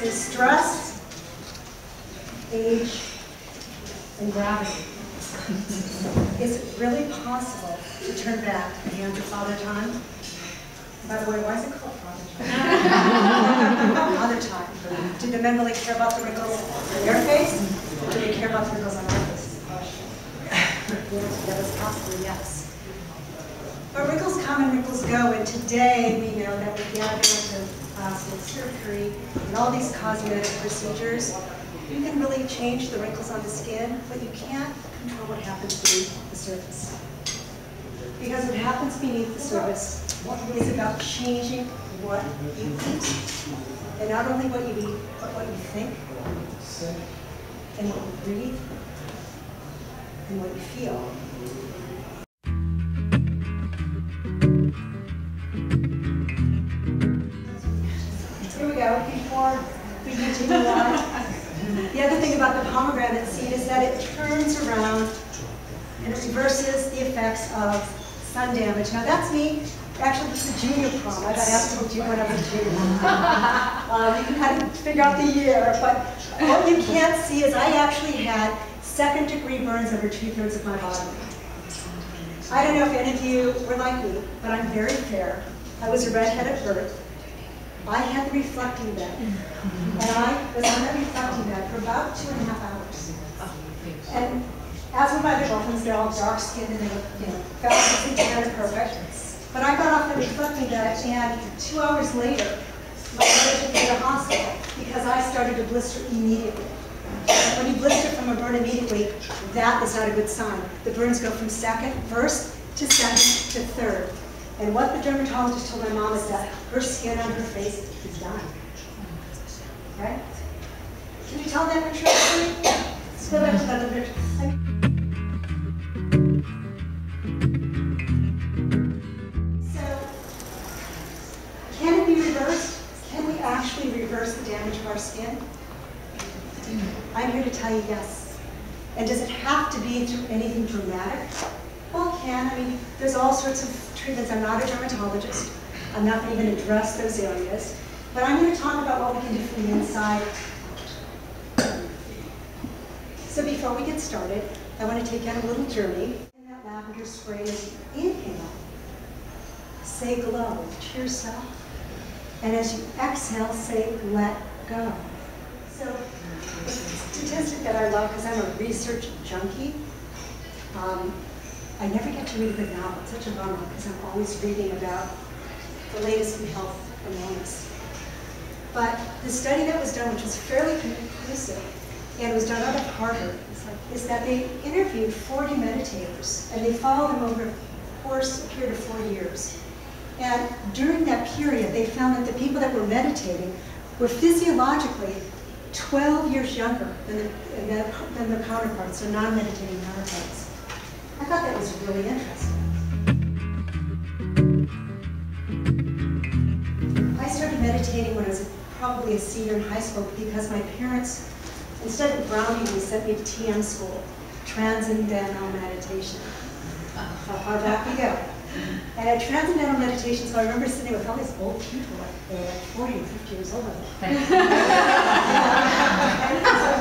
is stress, age, and gravity. Is it really possible to turn back the hands of Father Time? By the way, why is it called Father Time? Father Time. Do the men really care about the wrinkles on their face? Or do they care about the wrinkles on our face? Is the question. The answer to that is possibly yes. But wrinkles come and wrinkles go, and today we know that with the advent of plastic surgery and all these cosmetic procedures, you can really change the wrinkles on the skin, but you can't control what happens beneath the surface. Because what happens beneath the surface is about changing what you eat. And not only what you eat, but what you think, and what you breathe, and what you feel. Here we go, before we continue on. The other thing about the pomegranate seed is that it turns around and it reverses the effects of sun damage. Now that's me. Actually, this is a junior prom. I got asked to do when I was a junior. You can kind of figure out the year, but what you can't see is I actually had second-degree burns over 2/3 of my body. I don't know if any of you were like me, but I'm very fair. I was a redhead at birth. I had the reflecting bed, and I was on that reflecting bed for about 2.5 hours. And as with my other girlfriends, they're all dark-skinned and they look, fabulous and tan and perfect. But I got off the reflecting bed, and 2 hours later, my mother took me to the hospital because I started to blister immediately. And when you blister from a burn immediately, that is not a good sign. The burns go from first to second to third. And what the dermatologist told my mom is that her skin on her face is dying. Okay? Can you tell that picture? Let's go back to that other picture. So, can it be reversed? Can we actually reverse the damage of our skin? I'm here to tell you yes. And does it have to be through anything dramatic? Well, it can. I mean, there's all sorts of treatments. I'm not a dermatologist. I'm not going to even address those areas. But I'm going to talk about what we can do from the inside. So before we get started, I want to take you on a little journey. In that lavender spray, as you inhale, say glow to yourself. And as you exhale, say let go. So the statistic that I love, because I'm a research junkie, I never get to read a good novel. It's such a bummer because I'm always reading about the latest in health and wellness. But the study that was done, which was fairly conclusive, and it was done out of Harvard, is that they interviewed 40 meditators, and they followed them over a period of 4 years. And during that period, they found that the people that were meditating were physiologically 12 years younger than their counterparts, so non-meditating counterparts. I thought that was really interesting. I started meditating when I was probably a senior in high school because my parents, instead of grounding me, sent me to TM school, Transcendental Meditation. How far back we go. And at Transcendental Meditation, so I remember sitting with all these old people, they were like 40 or 50 years old. And so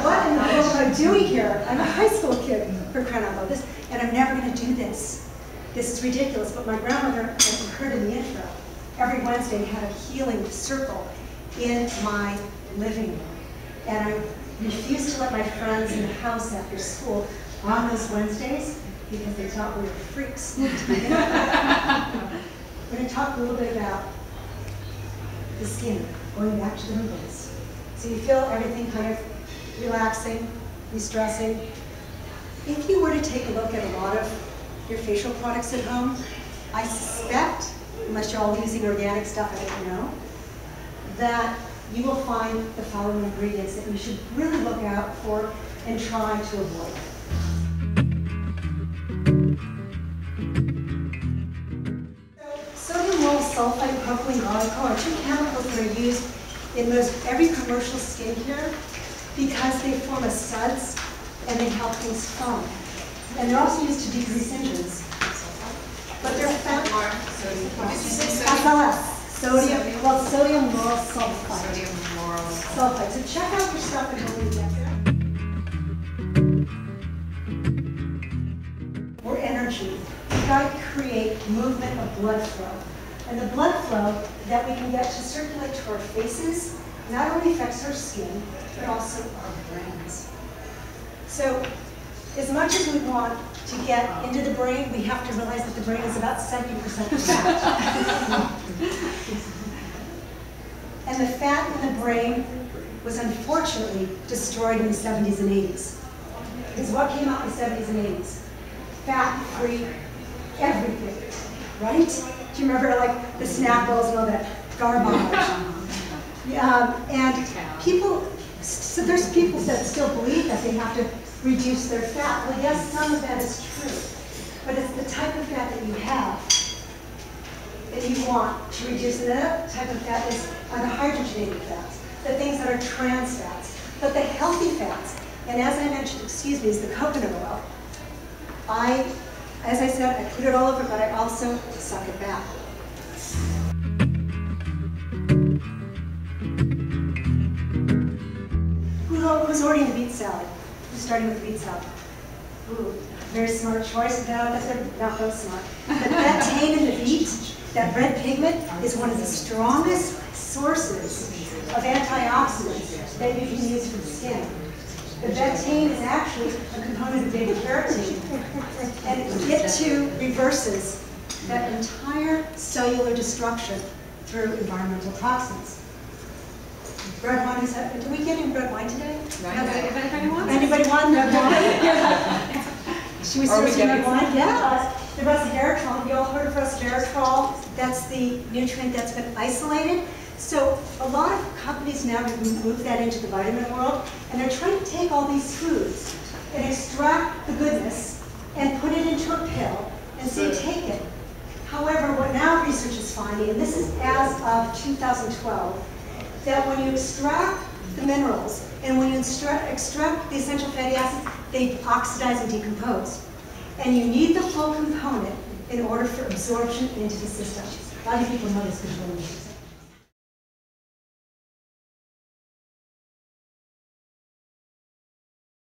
what in the world am I doing here? I'm a high school kid, for crying out loud. And I'm never going to do this. This is ridiculous. But my grandmother, as you heard in the intro, every Wednesday had a healing circle in my living room. And I refused to let my friends in the house after school on those Wednesdays because they thought we were freaks. We're going to talk a little bit about the skin, going back to the wrinkles. So you feel everything kind of relaxing, de-stressing. If you were to take a look at a lot of your facial products at home, I suspect, unless you're all using organic stuff, I don't know, that you will find the following ingredients that you should really look out for and try to avoid. Sodium lauryl sulfite and propylene glycol are 2 chemicals that are used in most every commercial skincare because they form a suds and they help things foam. And they're also used to decrease injuries. But they're fat. What did you say? Sodium? Sodium lauryl sulfite. Sodium sulfite. So check out your stuff and when you get there. We're energy. We've got to create movement of blood flow. And the blood flow that we can get to circulate to our faces not only affects our skin, but also our brains. So as much as we want to get into the brain, we have to realize that the brain is about 70% fat. And the fat in the brain was unfortunately destroyed in the 70s and 80s. Because what came out in the 70s and 80s? Fat-free everything, right? Do you remember like the Snapples and all that garbage? And people, so there's people that still believe that they have to reduce their fat. Well, yes, some of that is true, but it's the type of fat that you have that you want to reduce. And that type of fat are the hydrogenated fats, the things that are trans fats. But the healthy fats, and as I mentioned, excuse me, is the coconut oil. As I said, I put it all over, but I also suck it back. Who's ordering the beet salad? Who's starting with the beet salad? Ooh, very smart choice. No, that's not so smart. But that betaine in the beet, that red pigment, is one of the strongest sources of antioxidants that you can use for the skin. The betaine is actually a component of beta-carotene, and it too reverses that entire cellular destruction through environmental toxins. Red wine, did we get any red wine today? Anybody want red wine? Should we serve some red wine? Yeah. The resveratrol, have you all heard of resveratrol? That's the nutrient that's been isolated. So a lot of companies now move that into the vitamin world, and they're trying to take all these foods and extract the goodness and put it into a pill and say take it. However, what now research is finding, and this is as of 2012, that when you extract the minerals and when you extract the essential fatty acids, they oxidize and decompose. And you need the full component in order for absorption into the system. A lot of people know this because